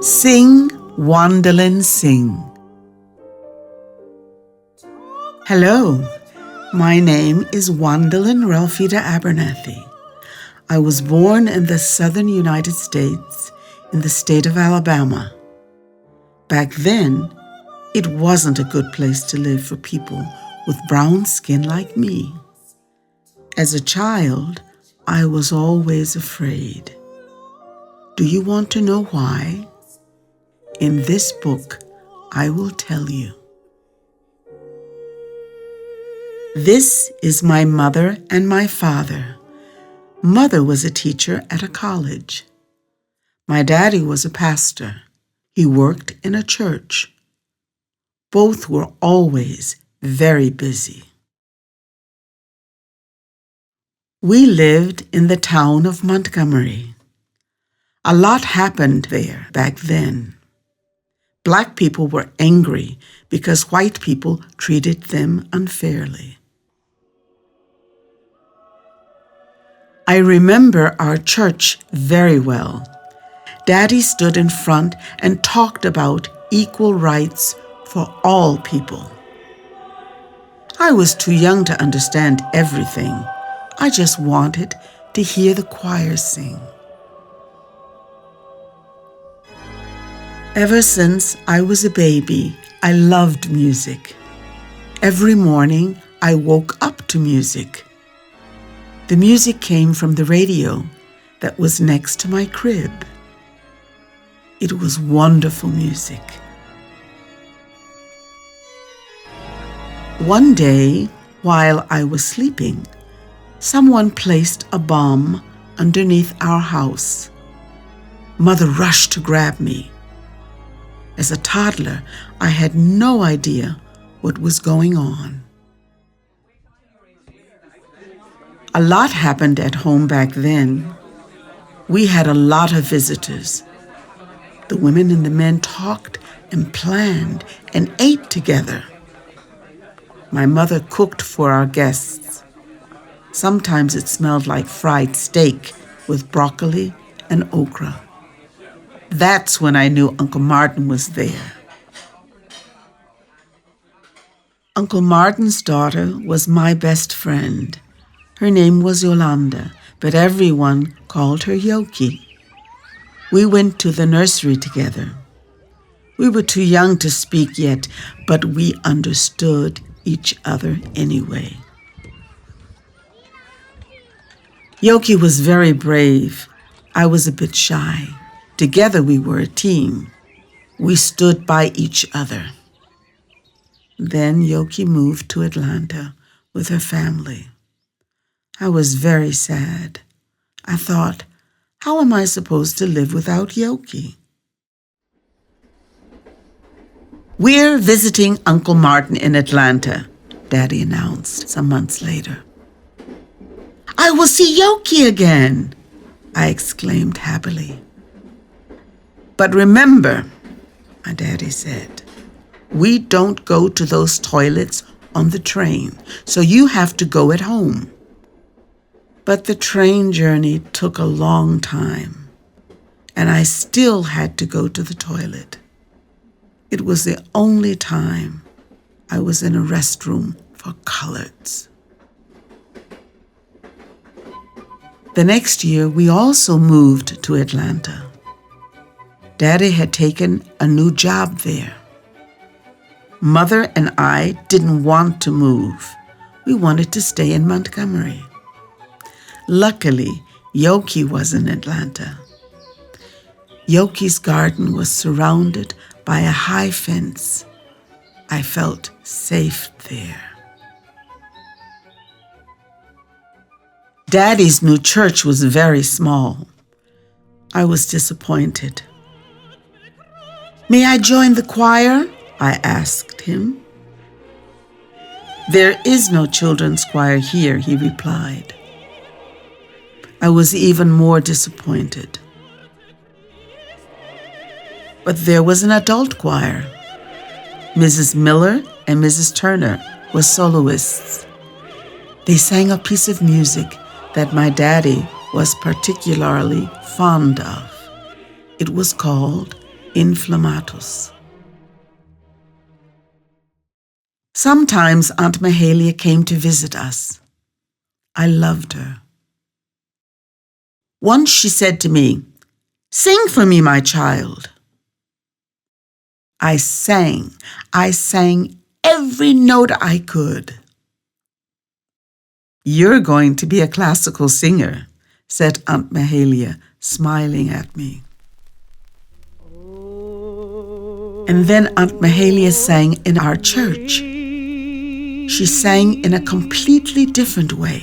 Sing, Juandalynn, sing. Hello, my name is Juandalynn R Abernathy. I was born in the southern United States, in the state of Alabama. Back then, it wasn't a good place to live for people with brown skin like me. As a child, I was always afraid. Do you want to know why? In this book, I will tell you. This is my mother and my father. Mother was a teacher at a college. My daddy was a pastor. He worked in a church. Both were always very busy. We lived in the town of Montgomery. A lot happened there back then. Black people were angry because white people treated them unfairly. I remember our church very well. Daddy stood in front and talked about equal rights for all people. I was too young to understand everything. I just wanted to hear the choir sing. Ever since I was a baby, I loved music. Every morning, I woke up to music. The music came from the radio that was next to my crib. It was wonderful music. One day, while I was sleeping, someone placed a bomb underneath our house. Mother rushed to grab me. As a toddler, I had no idea what was going on. A lot happened at home back then. We had a lot of visitors. The women and the men talked and planned and ate together. My mother cooked for our guests. Sometimes it smelled like fried steak with broccoli and okra. That's when I knew Uncle Martín was there. Uncle Martín's daughter was my best friend. Her name was Yolanda, but everyone called her Yoki. We went to the nursery together. We were too young to speak yet, but we understood each other anyway. Yoki was very brave. I was a bit shy. Together we were a team. We stood by each other. Then Yoki moved to Atlanta with her family. I was very sad. I thought, how am I supposed to live without Yoki? We're visiting Uncle Martín in Atlanta, Daddy announced some months later. I will see Yoki again, I exclaimed happily. But remember, my daddy said, we don't go to those toilets on the train, so you have to go at home. But the train journey took a long time, and I still had to go to the toilet. It was the only time I was in a restroom for coloreds. The next year, we also moved to Atlanta. Daddy had taken a new job there. Mother and I didn't want to move. We wanted to stay in Montgomery. Luckily, Yoki was in Atlanta. Yoki's garden was surrounded by a high fence. I felt safe there. Daddy's new church was very small. I was disappointed. May I join the choir? I asked him. There is no children's choir here, he replied. I was even more disappointed. But there was an adult choir. Mrs. Miller and Mrs. Turner were soloists. They sang a piece of music that my daddy was particularly fond of. It was called inflammatus. Sometimes Aunt Mahalia came to visit us. I loved her. Once she said to me, "Sing for me, my child." I sang every note I could. "You're going to be a classical singer," said Aunt Mahalia, smiling at me. And then Aunt Mahalia sang in our church. She sang in a completely different way.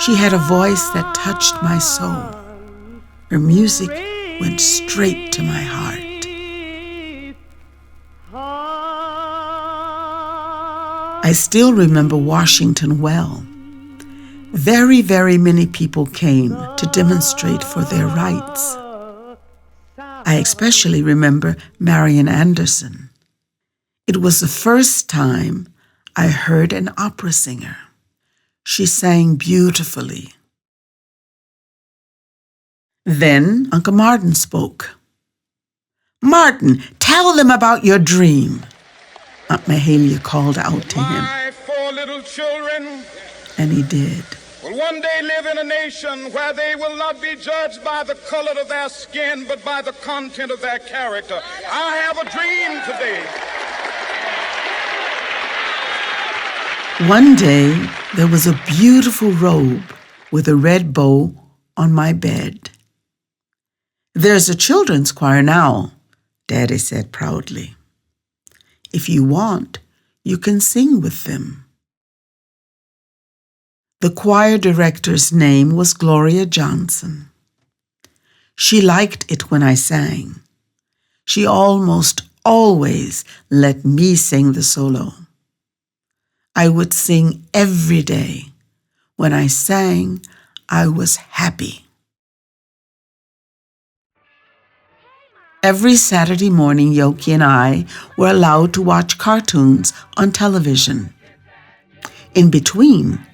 She had a voice that touched my soul. Her music went straight to my heart. I still remember Washington well. Very, very many people came to demonstrate for their rights. I especially remember Marian Anderson. It was the first time I heard an opera singer. She sang beautifully. Then Uncle Martín spoke. "Martín, tell them about your dream." Aunt Mahalia called out to him. My 4 little children And he did. will one day live in a nation where they will not be judged by the color of their skin, but by the content of their character. I have a dream today. One day, there was a beautiful robe with a red bow on my bed. "There's a children's choir now," Daddy said proudly. "If you want, you can sing with them." The choir director's name was Gloria Johnson. She liked it when I sang. She almost always let me sing the solo. I would sing every day. When I sang, I was happy. Every Saturday morning, Yoki and I were allowed to watch cartoons on television. In between,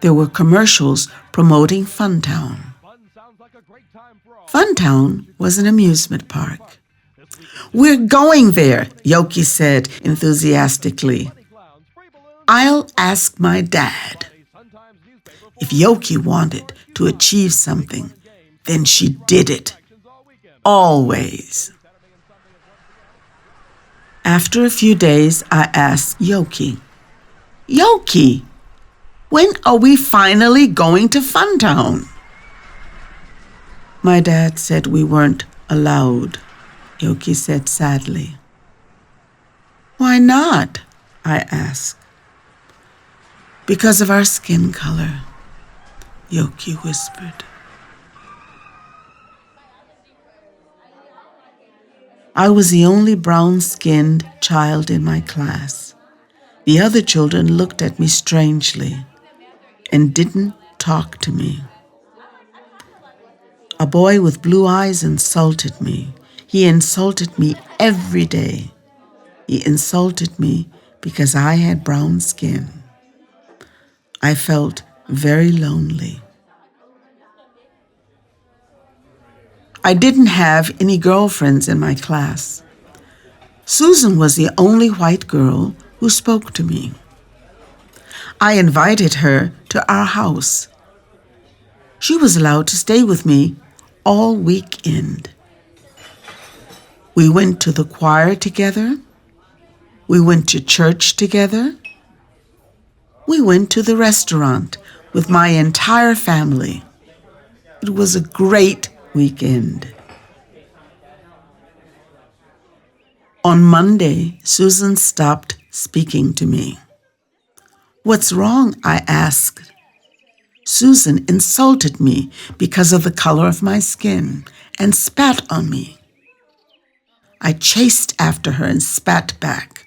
there were commercials promoting Funtown. Funtown was an amusement park. "We're going there," Yoki said enthusiastically. "I'll ask my dad." If Yoki wanted to achieve something, then she did it. Always. After a few days, I asked Yoki, "Yoki, when are we finally going to Funtown?" My dad said we weren't allowed, Yoki said sadly. "Why not?" I asked. "Because of our skin color," Yoki whispered. I was the only brown-skinned child in my class. The other children looked at me strangely and didn't talk to me. A boy with blue eyes insulted me. He insulted me every day. He insulted me because I had brown skin. I felt very lonely. I didn't have any girlfriends in my class. Susan was the only white girl who spoke to me. I invited her to our house. She was allowed to stay with me all weekend. We went to the choir together. We went to church together. We went to the restaurant with my entire family. It was a great weekend. On Monday, Susan stopped speaking to me. "What's wrong?" I asked. Susan insulted me because of the color of my skin and spat on me. I chased after her and spat back.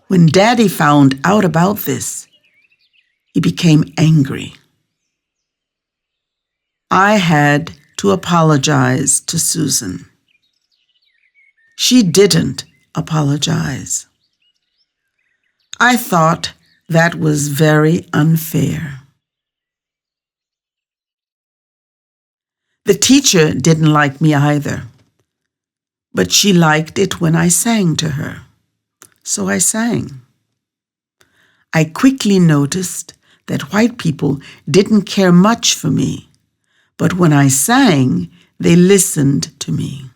When Daddy found out about this, he became angry. I had to apologize to Susan. She didn't apologize. I thought that was very unfair. The teacher didn't like me either. But she liked it when I sang to her, so I sang. I quickly noticed that white people didn't care much for me, but when I sang, they listened to me.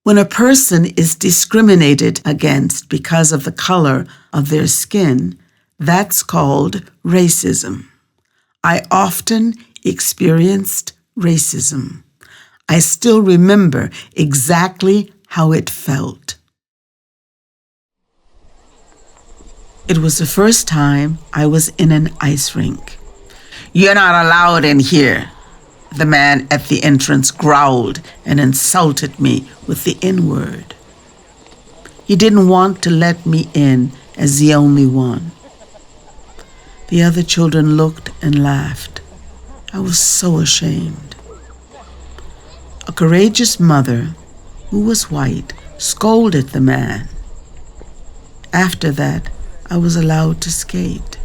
When a person is discriminated against because of the color of their skin, that's called racism. I often experienced racism. I still remember exactly how it felt. It was the first time I was in an ice rink. "You're not allowed in here," the man at the entrance growled and insulted me with the N-word. He didn't want to let me in as the only one. The other children looked and laughed. I was so ashamed. A courageous mother, who was white, scolded the man. After that, I was allowed to skate.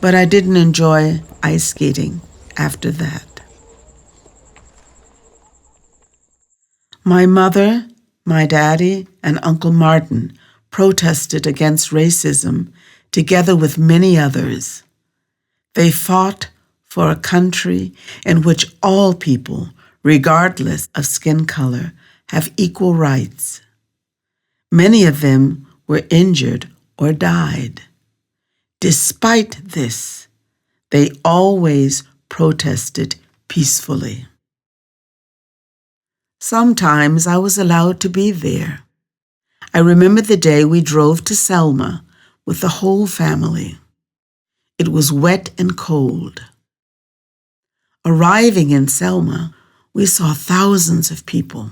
But I didn't enjoy ice skating after that. My mother, my daddy, and Uncle Martin protested against racism together with many others. They fought for a country in which all people, regardless of skin color, have equal rights. Many of them were injured or died. Despite this, they always protested peacefully. Sometimes I was allowed to be there. I remember the day we drove to Selma with the whole family. It was wet and cold. Arriving in Selma, we saw thousands of people.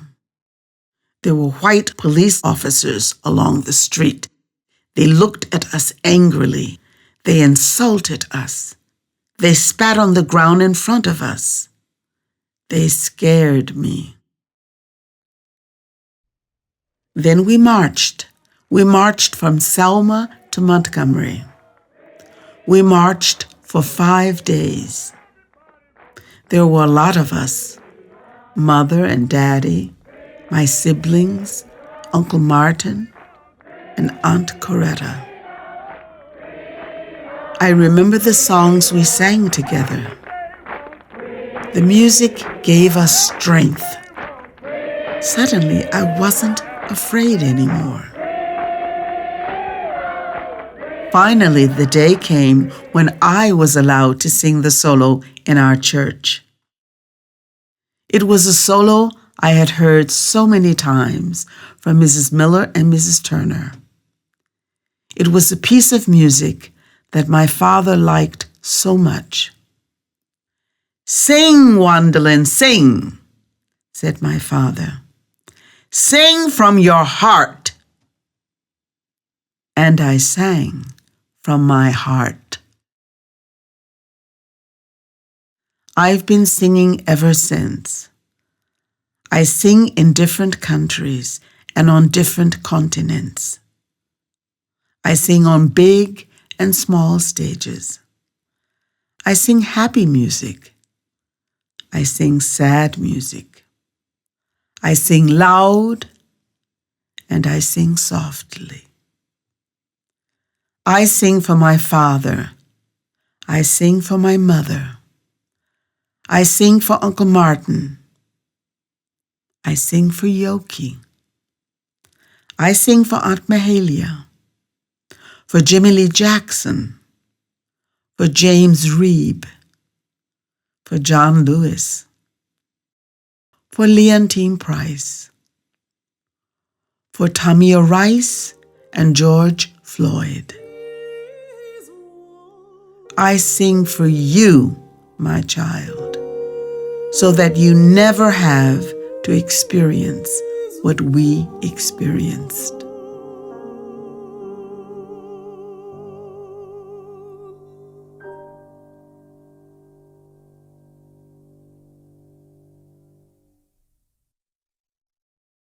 There were white police officers along the street. They looked at us angrily. They insulted us. They spat on the ground in front of us. They scared me. Then we marched. We marched from Selma to Montgomery. We marched for 5 days. There were a lot of us, Mother and Daddy, my siblings, Uncle Martin, and Aunt Coretta. I remember the songs we sang together. The music gave us strength. Suddenly, I wasn't afraid anymore. Finally, the day came when I was allowed to sing the solo in our church. It was a solo I had heard so many times from Mrs. Miller and Mrs. Turner. It was a piece of music that my father liked so much. "Sing, Juandalynn, sing," said my father. "Sing from your heart." And I sang from my heart. I've been singing ever since. I sing in different countries and on different continents. I sing on big and small stages. I sing happy music. I sing sad music. I sing loud and I sing softly. I sing for my father. I sing for my mother. I sing for Uncle Martin. I sing for Yoki. I sing for Aunt Mahalia, for Jimmy Lee Jackson, for James Reeb, for John Lewis, for Leontine Price, for Tamia Rice and George Floyd. I sing for you, my child, so that you never have to experience what we experienced.